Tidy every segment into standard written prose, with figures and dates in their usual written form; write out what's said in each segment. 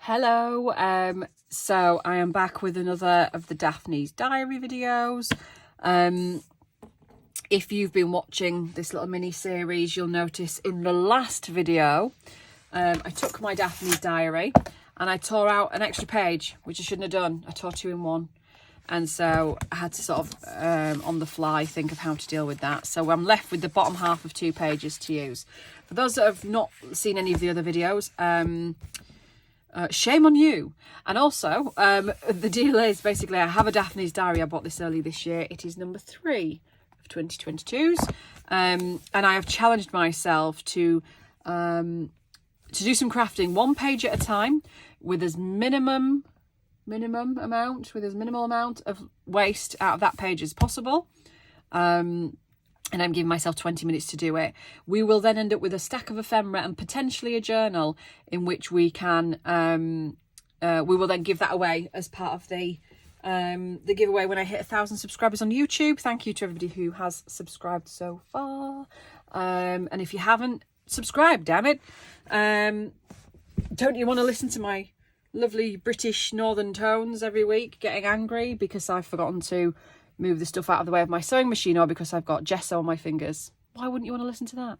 Hello, so I am back with another of the Daphnes Diary videos. If you've been watching this little mini series, you'll notice in the last video, I took my Daphnes Diary and I tore out an extra page, which I shouldn't have done. I tore two in one. And so I had to sort of, on the fly, think of how to deal with that. So I'm left with the bottom half of 2 pages to use. For those that have not seen any of the other videos, shame on you. And also, the deal is basically I have a Daphnes Diary. I bought this early this year. It is number 3 of 2022's. And I have challenged myself to do some crafting 1 page at a time with as minimal amount of waste out of that page as possible. And I'm giving myself 20 minutes to do it. We will then end up with a stack of ephemera and potentially a journal in which we can, we will then give that away as part of the giveaway when I hit 1,000 subscribers on YouTube. Thank you to everybody who has subscribed so far. And if you haven't subscribed, damn it, don't you want to listen to my lovely British northern tones every week getting angry because I've forgotten to move the stuff out of the way of my sewing machine or because I've got gesso on my fingers? Why wouldn't you want to listen to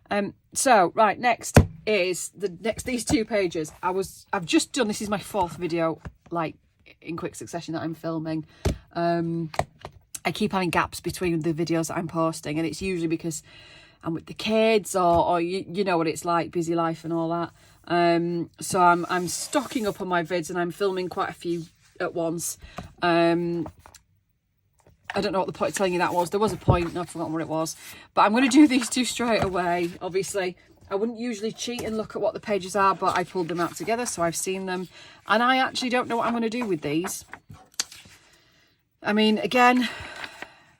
that? So right, next is these 2 pages. I've just done, this is my 4th video like in quick succession that I'm filming. I keep having gaps between the videos that I'm posting, and it's usually because I'm with the kids or you know what it's like, busy life and all that. So I'm stocking up on my vids and I'm filming quite a few at once. I don't know what the point of telling you that was. There was a point and I've forgotten what it was. But I'm going to do these 2 straight away. Obviously, I wouldn't usually cheat and look at what the pages are, but I pulled them out together, so I've seen them. And I actually don't know what I'm going to do with these. I mean, again,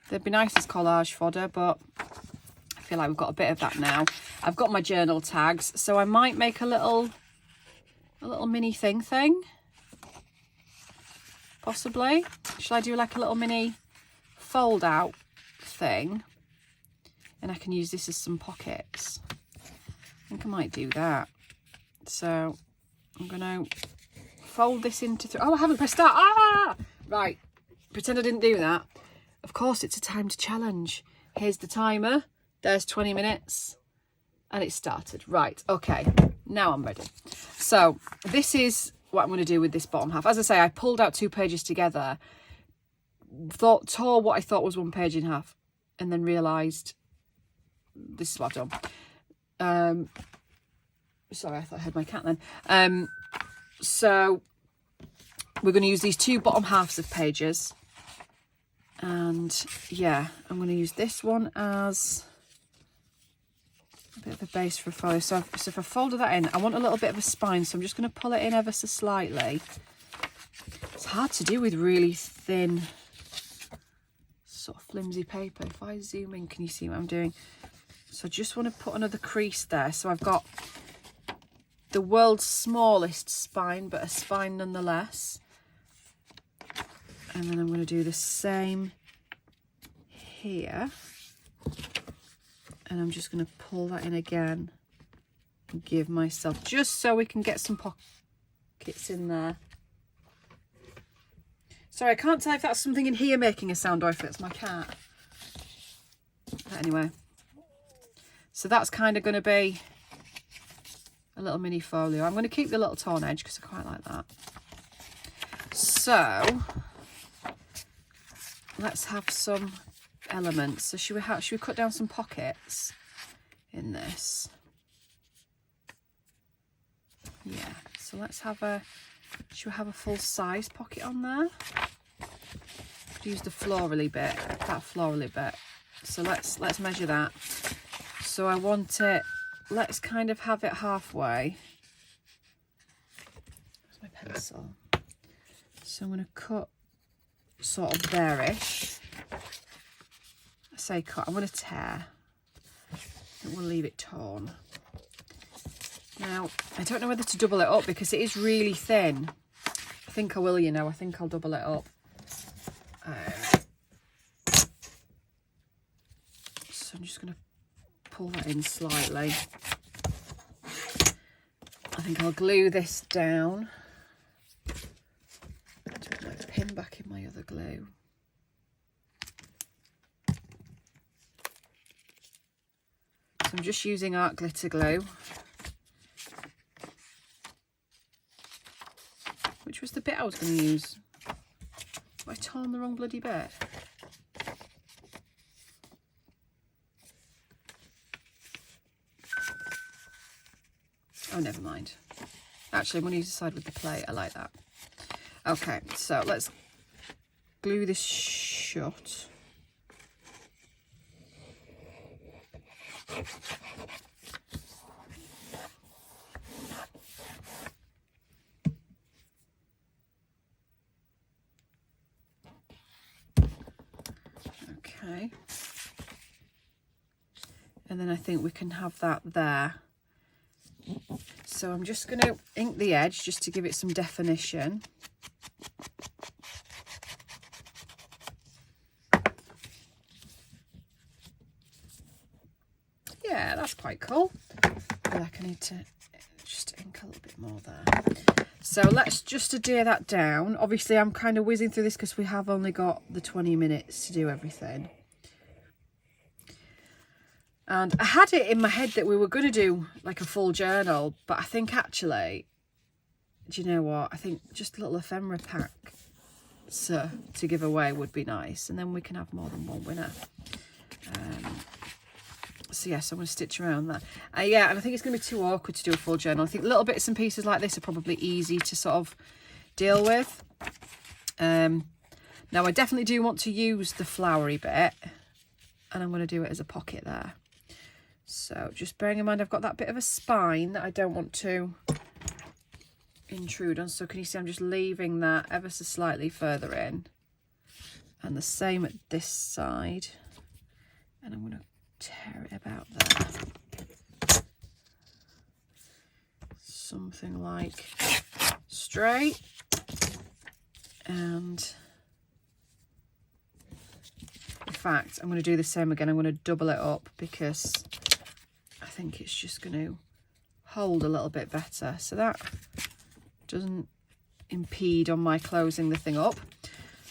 they'd be nice as collage fodder, but I feel like we've got a bit of that now. I've got my journal tags, so I might make a little mini thing. Possibly. Shall I do like a little mini fold out thing, and I can use this as some pockets? I think I might do that. So I'm gonna fold this into oh, I haven't pressed start. Right, pretend I didn't do that. Of course, it's a timed challenge. Here's the timer. There's 20 minutes and it started. Right, okay, now I'm ready. So this is what I'm going to do with this bottom half. As I say, I pulled out 2 pages together, tore what I thought was 1 page in half, and then realised this is what I've done. Sorry, I thought I heard my cat then. So we're going to use these 2 bottom halves of pages, and yeah, I'm going to use this one as a bit of a base for a folio. So if I folded that in, I want a little bit of a spine, so I'm just going to pull it in ever so slightly. It's hard to do with really thin, sort of flimsy paper. If I zoom in, can you see what I'm doing? So I just want to put another crease there. So I've got the world's smallest spine, but a spine nonetheless. And then I'm going to do the same here. And I'm just going to pull that in again and give myself, just so we can get some pockets in there. Sorry, I can't tell if that's something in here making a sound or if it's my cat. But anyway, so that's kind of going to be a little mini folio. I'm going to keep the little torn edge because I quite like that. So let's have some elements. So should we cut down some pockets in this? Yeah, so let's have should we have a full size pocket on there? Could use the florally bit, that florally bit. So let's measure that. So I want it, let's kind of have it halfway. Where's my pencil? So I'm going to cut sort of there-ish. I say cut, I'm going to tear. And we'll leave it torn. Now, I don't know whether to double it up because it is really thin. I think I will, you know, I think I'll double it up. So I'm just going to pull that in slightly. I think I'll glue this down. I'm back in my other glue. So I'm just using art glitter glue, which was the bit I was going to use. Have I torn the wrong bloody bit? Oh, never mind. Actually, I'm going to use the side with the plate. I like that. Okay, so let's glue this shut. Okay. And then I think we can have that there. So I'm just going to ink the edge just to give it some definition. Yeah, that's quite cool. I feel like I need to just ink a little bit more there. So let's just adhere that down. Obviously, I'm kind of whizzing through this because we have only got the 20 minutes to do everything. And I had it in my head that we were going to do like a full journal, but I think actually, do you know what? I think just a little ephemera pack to give away would be nice. And then we can have more than one winner. So yes, I'm going to stitch around that. Yeah, and I think it's going to be too awkward to do a full journal. I think little bits and pieces like this are probably easy to sort of deal with. Now I definitely do want to use the flowery bit, and I'm going to do it as a pocket there. So just bearing in mind I've got that bit of a spine that I don't want to intrude on. So can you see I'm just leaving that ever so slightly further in. And the same at this side. And I'm going to tear it about there. Something like straight. And in fact, I'm going to do the same again. I'm going to double it up because I think it's just going to hold a little bit better. So that doesn't impede on my closing the thing up.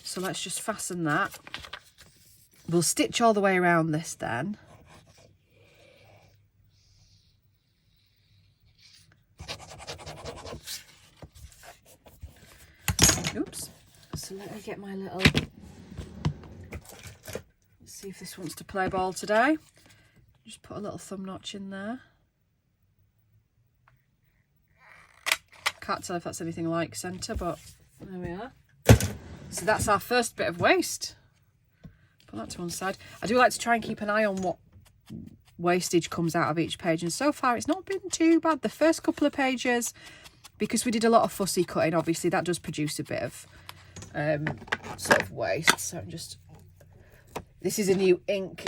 So let's just fasten that. We'll stitch all the way around this then. Oops. So let me get my little... Let's see if this wants to play ball today. Just put a little thumb notch in there. Can't tell if that's anything like centre, but there we are. So that's our first bit of waste. Put that to one side. I do like to try and keep an eye on what wastage comes out of each page, and so far it's not been too bad. The first couple of pages, because we did a lot of fussy cutting, obviously that does produce a bit of sort of waste. So I'm just... This is a new ink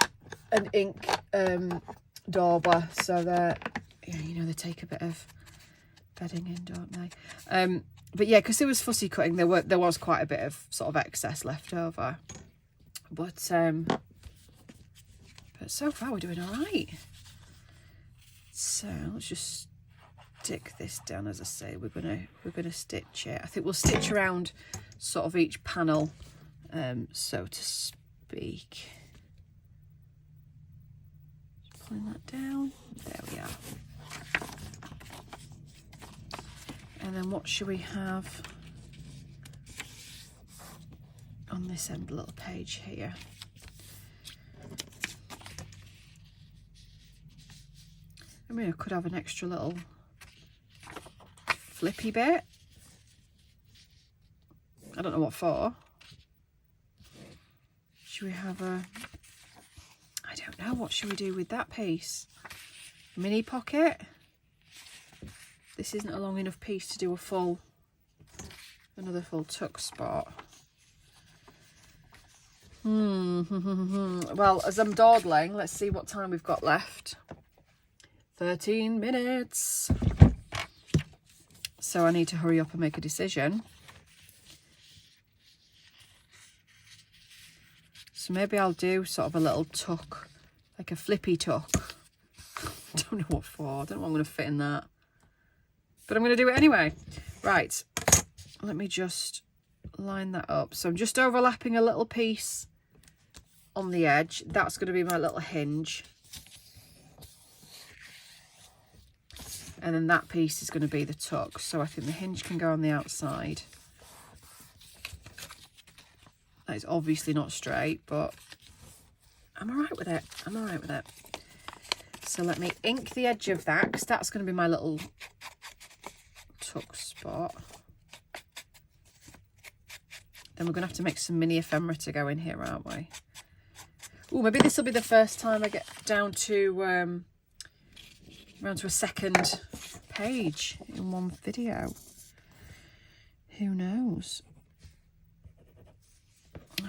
dauber, so they're, yeah, you know, they take a bit of bedding in, don't they? But yeah, because there was fussy cutting, there was quite a bit of sort of excess left over. But so far we're doing all right. So let's just stick this down. As I say, we're gonna stitch it. I think we'll stitch around sort of each panel, so to speak. Just pulling that down. There we are. And then what should we have on this end little page here? I mean, I could have an extra little flippy bit. I don't know what for. Should we have a... I don't know, what should we do with that piece? Mini pocket? This isn't a long enough piece to do a full, another full tuck spot. Well, as I'm dawdling, let's see what time we've got left. 13 minutes. So I need to hurry up and make a decision. So maybe I'll do sort of a little tuck, like a flippy tuck. Don't know what for. I don't know what I'm going to fit in that. But I'm going to do it anyway. Right. Let me just line that up. So I'm just overlapping a little piece on the edge. That's going to be my little hinge. And then that piece is going to be the tuck. So I think the hinge can go on the outside. That is obviously not straight, but I'm all right with it. I'm all right with it. So let me ink the edge of that, because that's going to be my little tuck spot. Then we're going to have to make some mini ephemera to go in here, aren't we? Oh, maybe this will be the first time I get down to around to a second page in one video. Who knows?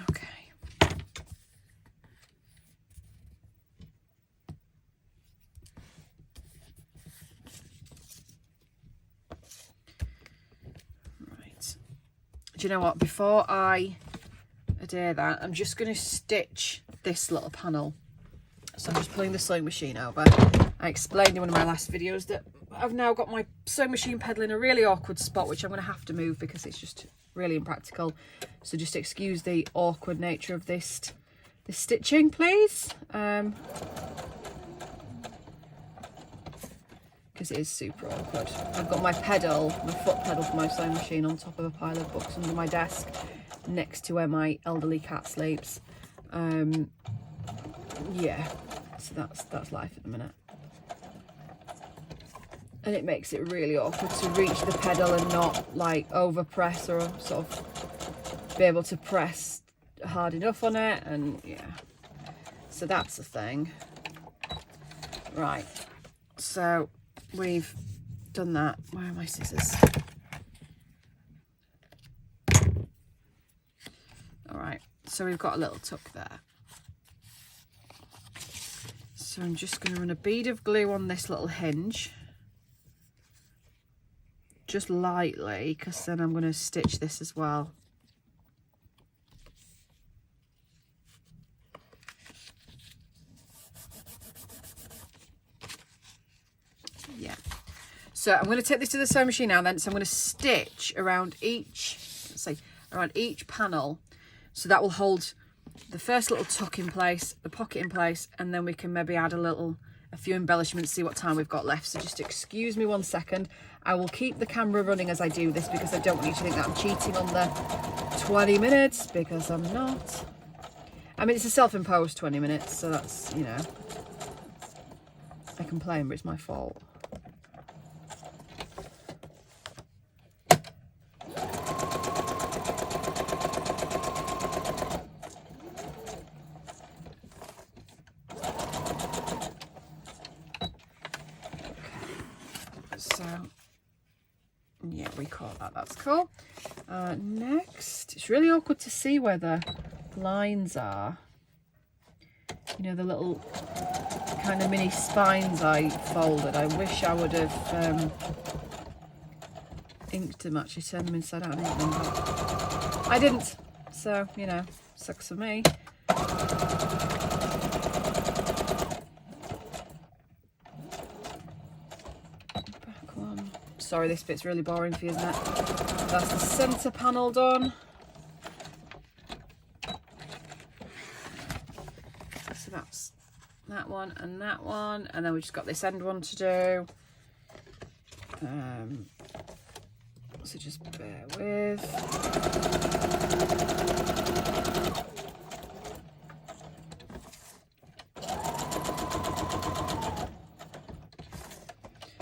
Okay. Right. Do you know what? Before I adhere that, I'm just going to stitch this little panel. So I'm just pulling the sewing machine over. I explained in one of my last videos that I've now got my sewing machine pedal in a really awkward spot, which I'm going to have to move because it's just really impractical. So just excuse the awkward nature of this stitching, please. Because it is super awkward. I've got my pedal, my foot pedal for my sewing machine on top of a pile of books under my desk next to where my elderly cat sleeps. Yeah, so that's life at the minute. And it makes it really awkward to reach the pedal and not like over press or sort of be able to press hard enough on it. And yeah, so that's the thing. Right, so we've done that. Where are my scissors? All right, so we've got a little tuck there. So I'm just going to run a bead of glue on this little hinge. Just lightly, because then I'm going to stitch this as well. Yeah. So I'm going to take this to the sewing machine now then. So I'm going to stitch around each, let's say, around each panel. So that will hold the first little tuck in place, the pocket in place, and then we can maybe add a few embellishments, see what time we've got left. So just excuse me 1 second. I will keep the camera running as I do this because I don't want you to think that I'm cheating on the 20 minutes, because I'm not. I mean, it's a self-imposed 20 minutes, so that's, you know, I complain, but it's my fault. So yeah, we call that, that's cool. Next, it's really awkward to see where the lines are. You know, the little kind of mini spines I folded. I wish I would have inked them, actually turned them inside out and inked them, but I didn't. So, you know, sucks for me. Sorry, this bit's really boring for you, isn't it? That's the centre panel done. So that's that one, and then we've just got this end one to do. So just bear with.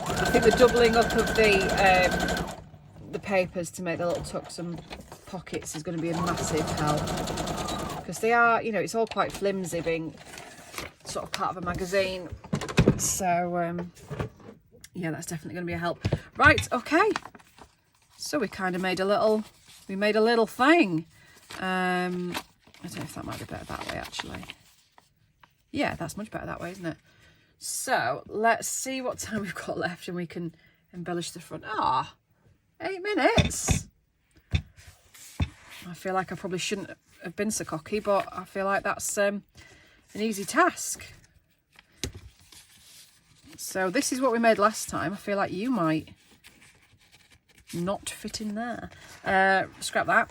I think the doubling up of the papers to make the little tucks and pockets is going to be a massive help, because they are, you know, it's all quite flimsy being sort of part of a magazine. So yeah, that's definitely going to be a help. Right, okay, so we kind of made a little thing. I don't know if that might be better that way, actually. Yeah, that's much better that way, isn't it? So let's see what time we've got left and we can embellish the front. 8 minutes. I feel like I probably shouldn't have been so cocky, but I feel like that's an easy task. So this is what we made last time. I feel like you might not fit in there. Scrap that.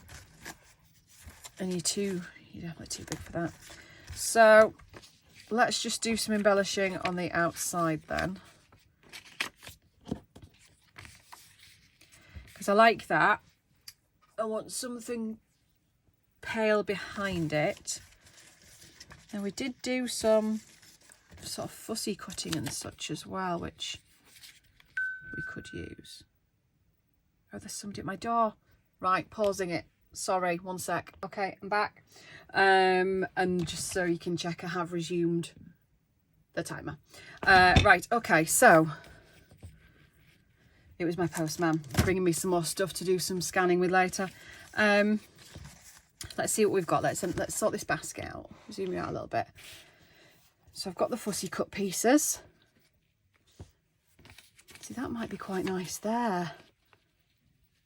And you're definitely too big for that. So let's just do some embellishing on the outside then. Because I like that. I want something pale behind it. Now we did do some sort of fussy cutting and such as well, which we could use. Oh, there's somebody at my door. Right, pausing it. Sorry, one sec. Okay, I'm back. And just so you can check, I have resumed the timer. Right, okay, so it was my postman bringing me some more stuff to do some scanning with later. Let's see what we've got. Let's sort this basket out. Zoom you out a little bit. So I've got the fussy cut pieces. See, that might be quite nice there.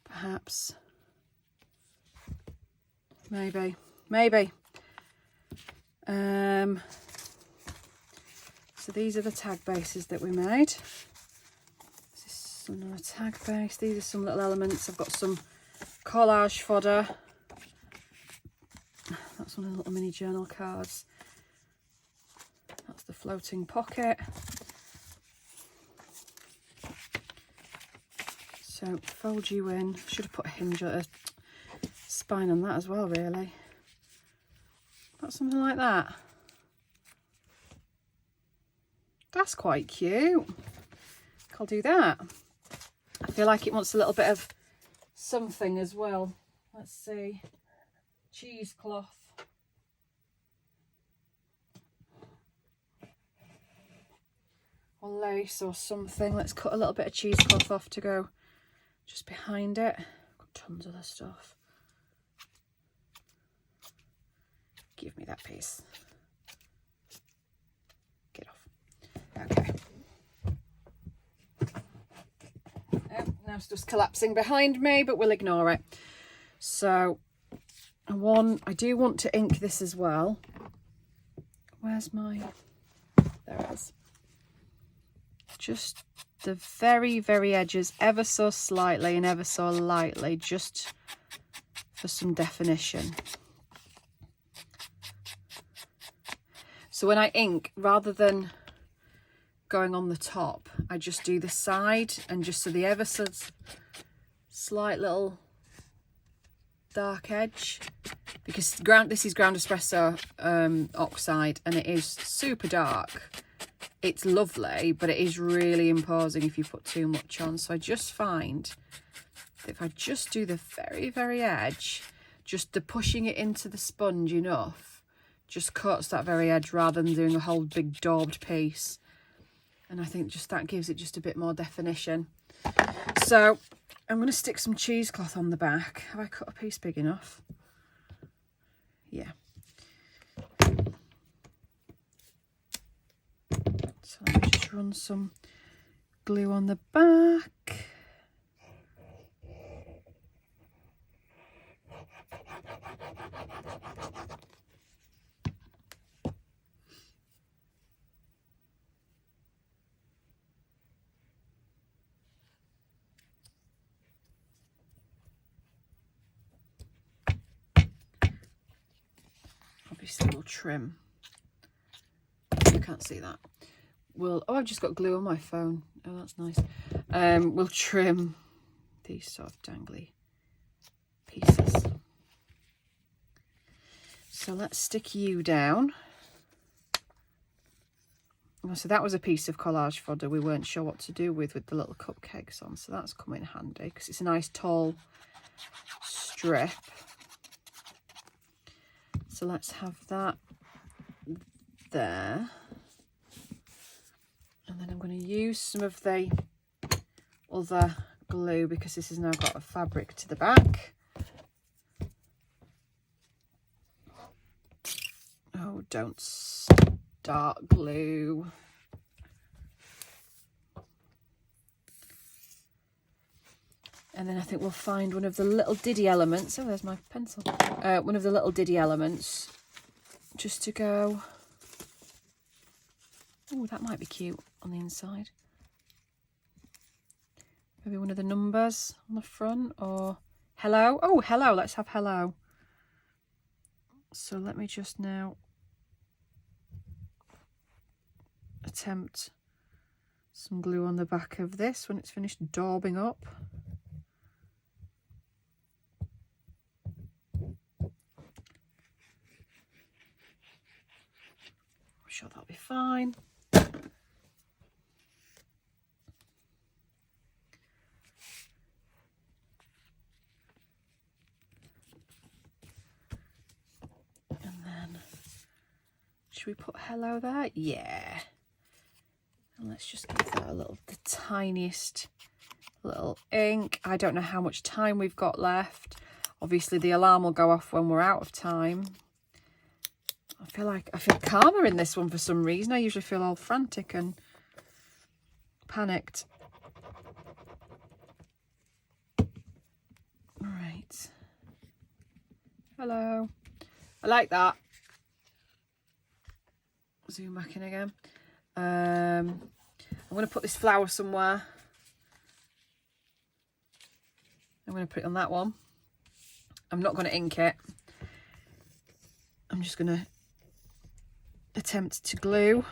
Perhaps. Maybe. So these are the tag bases that we made. This is another tag base. These are some little elements. I've got some collage fodder. That's one of the little mini journal cards. That's the floating pocket. So fold you in. Should have put a hinge or a spine on that as well, really. Got something like that. That's quite cute. I'll do that. I feel like it wants a little bit of something as well. Let's see. Cheesecloth. Or lace or something. Let's cut a little bit of cheesecloth off to go just behind it. Got tons of this stuff. Give me that piece. Get off. Okay. Now it's just collapsing behind me, but we'll ignore it. So, I do want to ink this as well. Where's my... There it is. Just the very, very edges, ever so slightly and ever so lightly, just for some definition. So when I ink, rather than going on the top, I just do the side, and just so the ever so slight little dark edge, because this is ground espresso oxide, and it is super dark. It's lovely, but it is really imposing if you put too much on. So I just find that if I just do the very, very edge, just the pushing it into the sponge enough, just cuts that very edge rather than doing a whole big daubed piece. And I think just that gives it just a bit more definition. So I'm going to stick some cheesecloth on the back. Have I cut a piece big enough? Yeah. So let me just run some glue on the back. Obviously we'll trim. You can't see that. Oh, I've just got glue on my phone. Oh, that's nice. We'll trim these sort of dangly pieces. So let's stick you down. Oh, so that was a piece of collage fodder we weren't sure what to do with the little cupcakes on. So that's come in handy because it's a nice tall strip. So let's have that there. And then I'm going to use some of the other glue because this has now got a fabric to the back. Oh, don't start glue. And then I think we'll find one of the little diddy elements. Oh, there's my pencil. One of the little diddy elements just to go. Oh, that might be cute on the inside. Maybe one of the numbers on the front, or hello. Oh, hello. Let's have hello. So let me just now attempt some glue on the back of this when it's finished daubing up. I'm sure that'll be fine. Should we put hello there? Yeah. And let's just give that the tiniest little ink. I don't know how much time we've got left. Obviously the alarm will go off when we're out of time. I feel calmer in this one for some reason. I usually feel all frantic and panicked. All right. Hello. I like that. Zoom back in again. I'm going to put this flower somewhere. I'm going to put it on that one. I'm not going to ink it. I'm just going to attempt to glue.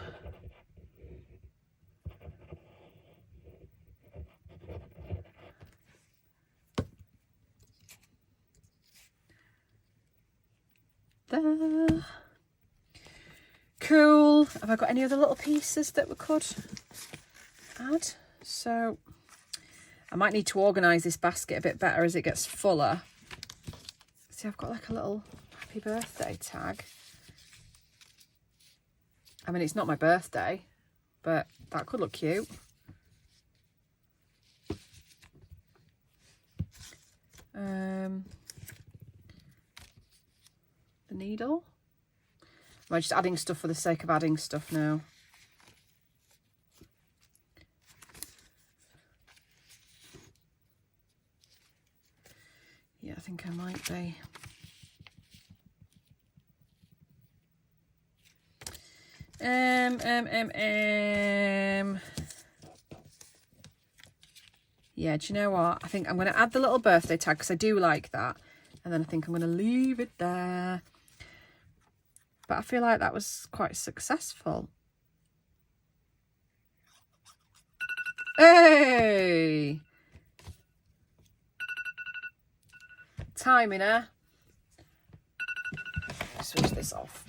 There. Cool. Have I got any other little pieces that we could add? So I might need to organise this basket a bit better as it gets fuller. See, I've got like a little happy birthday tag. I mean, it's not my birthday, but that could look cute. The needle. Am I just adding stuff for the sake of adding stuff now? Yeah, I think I might be. Yeah, do you know what? I think I'm going to add the little birthday tag because I do like that. And then I think I'm going to leave it there. But I feel like that was quite successful. Hey! Timing, eh? Switch this off.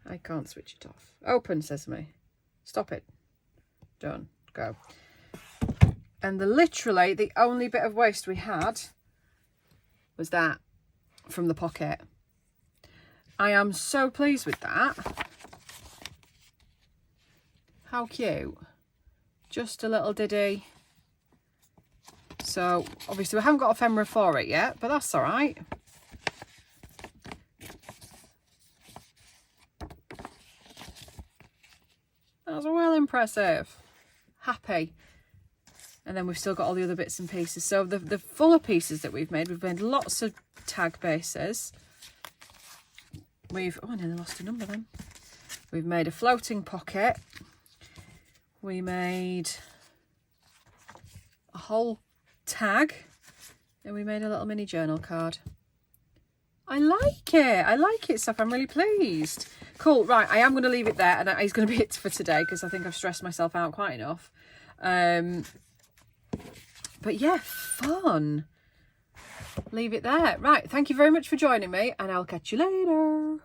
I can't switch it off. Open, Sesame. Stop it. Done. Go. And literally the only bit of waste we had was that from the pocket. I am so pleased with that. How cute. Just a little ditty. So obviously we haven't got ephemera for it yet, but that's all right. That's well impressive. Happy. And then we've still got all the other bits and pieces. So the fuller pieces that we've made lots of tag bases. Oh, I nearly lost a number then. We've made a floating pocket. We made a whole tag. And we made a little mini journal card. I like it. I like it, Steph. I'm really pleased. Cool. Right, I am going to leave it there. And it's going to be it for today because I think I've stressed myself out quite enough. But yeah, fun. Leave it there. Right, thank you very much for joining me. And I'll catch you later.